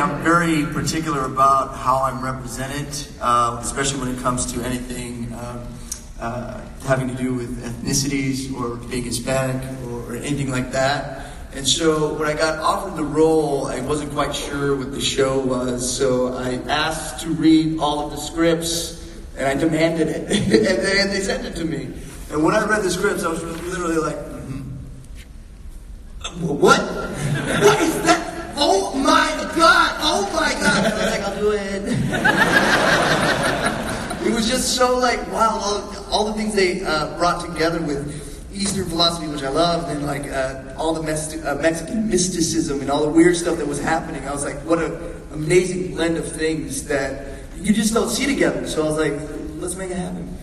I'm very particular about how I'm represented, especially when it comes to anything having to do with ethnicities or being Hispanic or anything like that. And so when I got offered the role, I wasn't quite sure what the show was, so I asked to read all of the scripts, and I demanded it, and they sent it to me. And when I read the scripts, I was literally like, what? What is that? Oh my God! Oh my God! I was like, I'll do it. It was just so like, wow, all the things they brought together with Eastern philosophy, which I loved, and like all the Mexican mysticism and all the weird stuff that was happening. I was like, what an amazing blend of things that you just don't see together. So I was like, let's make it happen.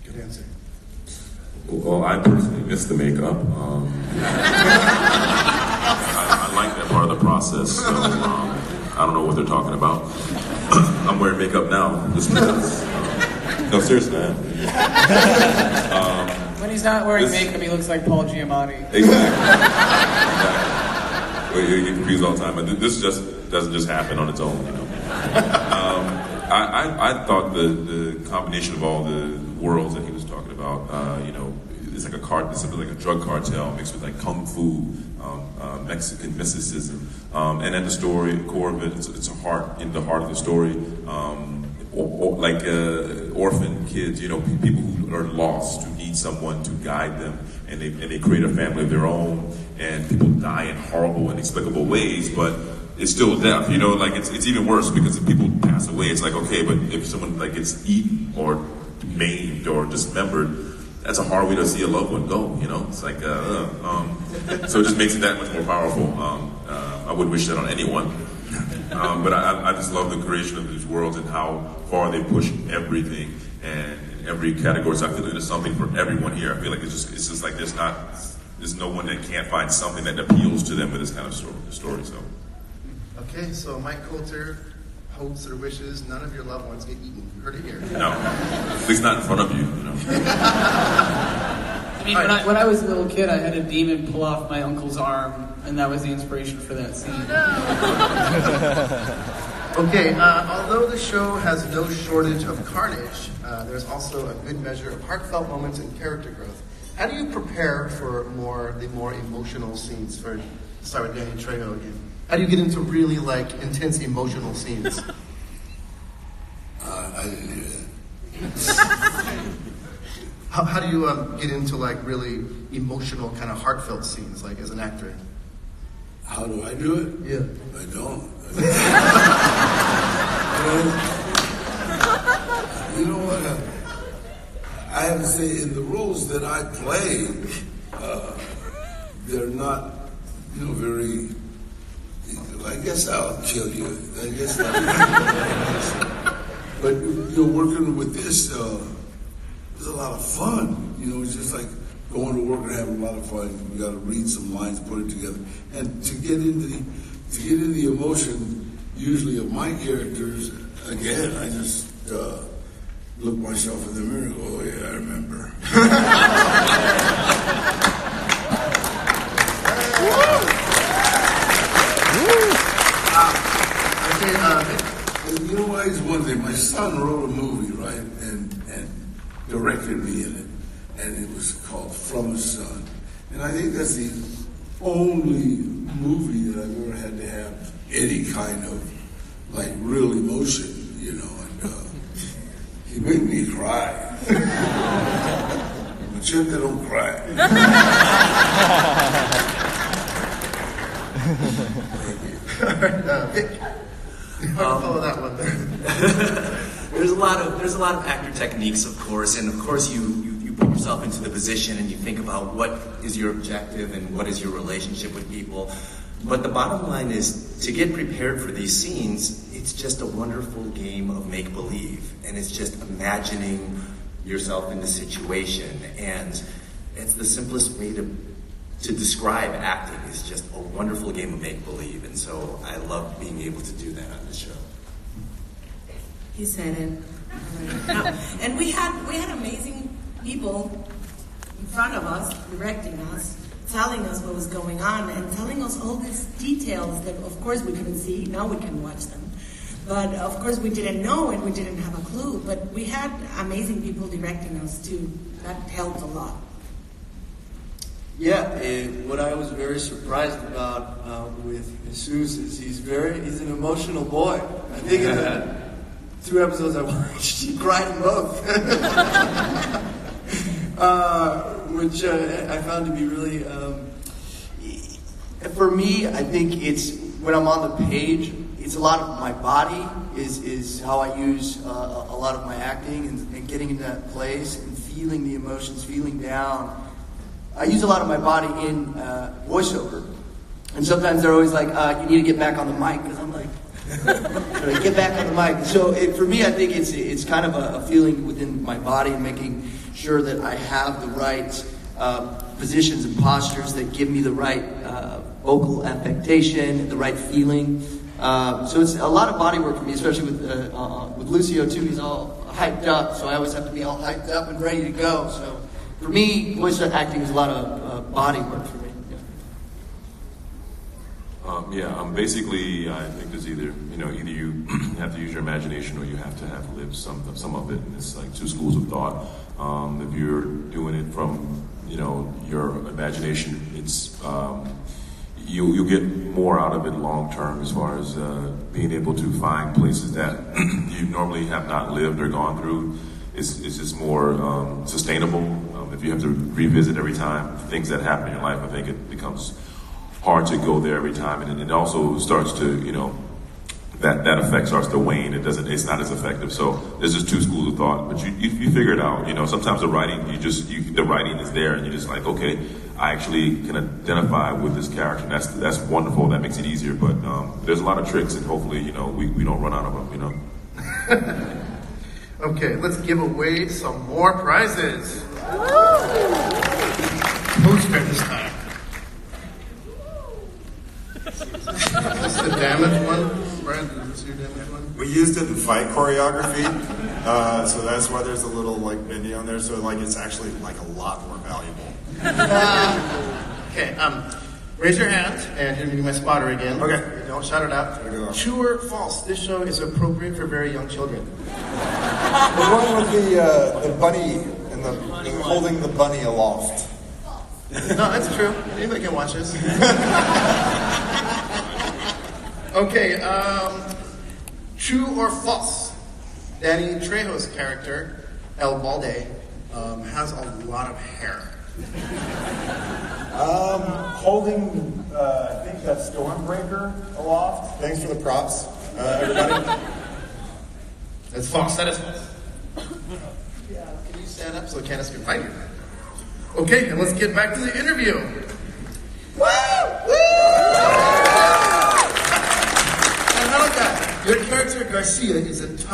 Good answer. Well, I personally missed the makeup. I like that part of the process, so I don't know what they're talking about. I'm wearing makeup now, just because. No, seriously, I am. When he's not wearing makeup, he looks like Paul Giamatti. Exactly. Well, you get confused all the time, but this just doesn't just happen on its own, you know. I thought the combination of all the worlds that he was talking about, you know, it's like it's something like a drug cartel mixed with like kung fu, Mexican mysticism, and at the story core of it, it's a heart in the heart of the story. Orphan kids, you know, people who are lost, who need someone to guide them, and they create a family of their own, and people die in horrible, inexplicable ways, but it's still death, you know, like it's even worse because if people pass away, it's like, okay, but if someone like gets eaten or maimed or dismembered, that's a hard way to see a loved one go, you know? It's like, so it just makes it that much more powerful. I wouldn't wish that on anyone. But I just love the creation of these worlds and how far they push everything and in every category. So I feel like there's something for everyone here. I feel like it's just like there's no one that can't find something that appeals to them with this kind of story. So. Okay, so Mike Coulter hopes or wishes none of your loved ones get eaten. You heard it here. No, at least not in front of you, you know. I mean, when I was a little kid, I had a demon pull off my uncle's arm, and that was the inspiration for that scene. Okay, although the show has no shortage of carnage, there's also a good measure of heartfelt moments and character growth. How do you prepare for the more emotional scenes? Let's start with Danny Trejo again. How do you get into really like intense emotional scenes? I didn't hear that. How do you get into like really emotional kind of heartfelt scenes, like as an actor? How do I do it? Yeah. I don't. You know what? I have to say, in the roles that I play, they're not, you know, very. I guess I'll kill you. I guess. But you know, working with this, it's a lot of fun. You know, it's just like going to work and having a lot of fun. You got to read some lines, put it together, and to get into the emotion, usually of my characters. Again, I just look myself in the mirror and go, "Oh yeah, I remember." You know why? It's one thing. My son wrote a movie, right, and directed me in it, and it was called From a Son. And I think that's the only movie that I've ever had to have any kind of like real emotion, you know. And he made me cry. Machete don't cry. Vic. Follow that one there. There's a lot of actor techniques, of course, and of course you put yourself into the position and you think about what is your objective and what is your relationship with people. But the bottom line is, to get prepared for these scenes, it's just a wonderful game of make-believe, and it's just imagining yourself in the situation, and it's the simplest way to describe acting. Is just a wonderful game of make-believe, and so I love being able to do that on the show. He said it. And we had amazing people in front of us, directing us. telling us what was going on and telling us all these details that, of course, we couldn't see. Now we can watch them. But, of course, we didn't know and we didn't have a clue. But we had amazing people directing us, too. That helped a lot. Yeah, what I was very surprised about with Jesus is he's an emotional boy. I think in the 2 episodes I watched, he cried in both. Which I found to be really, for me, I think it's, when I'm on the page, it's a lot of my body is how I use a lot of my acting and getting into that place and feeling the emotions, feeling down. I use a lot of my body in voiceover. And sometimes they're always like, you need to get back on the mic, because I'm like, get back on the mic. So for me, I think it's kind of a feeling within my body and making sure that I have the right positions and postures that give me the right vocal affectation, the right feeling. So it's a lot of body work for me, especially with Lucio too. He's all hyped up, so I always have to be all hyped up and ready to go. So for me, voice acting is a lot of body work for me. Basically, I think there's either you have to use your imagination or you have to have lived some of it. And it's like 2 schools of thought. If you're doing it from your imagination, it's you'll get more out of it long term, as far as being able to find places that you normally have not lived or gone through. It's just more sustainable. If you have to revisit every time things that happen in your life, I think it becomes hard to go there every time, and it also starts to, that effect starts to wane. It's not as effective. So there's just 2 schools of thought, but you figure it out. Sometimes the writing, the writing is there, and you're just like, okay, I actually can identify with this character. That's wonderful. That makes it easier. But there's a lot of tricks, and hopefully, we don't run out of them. Okay, let's give away some more prizes. Poster this time. Is this the damaged one? Brad, is this your damaged one? We used it in fight choreography, so that's why there's a little bendy on there. So it's actually a lot more valuable. Okay, raise your hand and give me my spotter again. Okay. Don't shout it out. True or false? This show is appropriate for very young children. The one with the bunny and the holding the bunny aloft. No, that's true. Anybody can watch this. Okay, true or false? Danny Trejo's character, El Balde, has a lot of hair. Holding, I think that's Stormbreaker aloft. Thanks for the props, everybody. That's false. That is false. Yeah, can you stand up so Candace can find you? Okay, and let's get back to the interview. Woo! Angelica, your character Garcia is a tough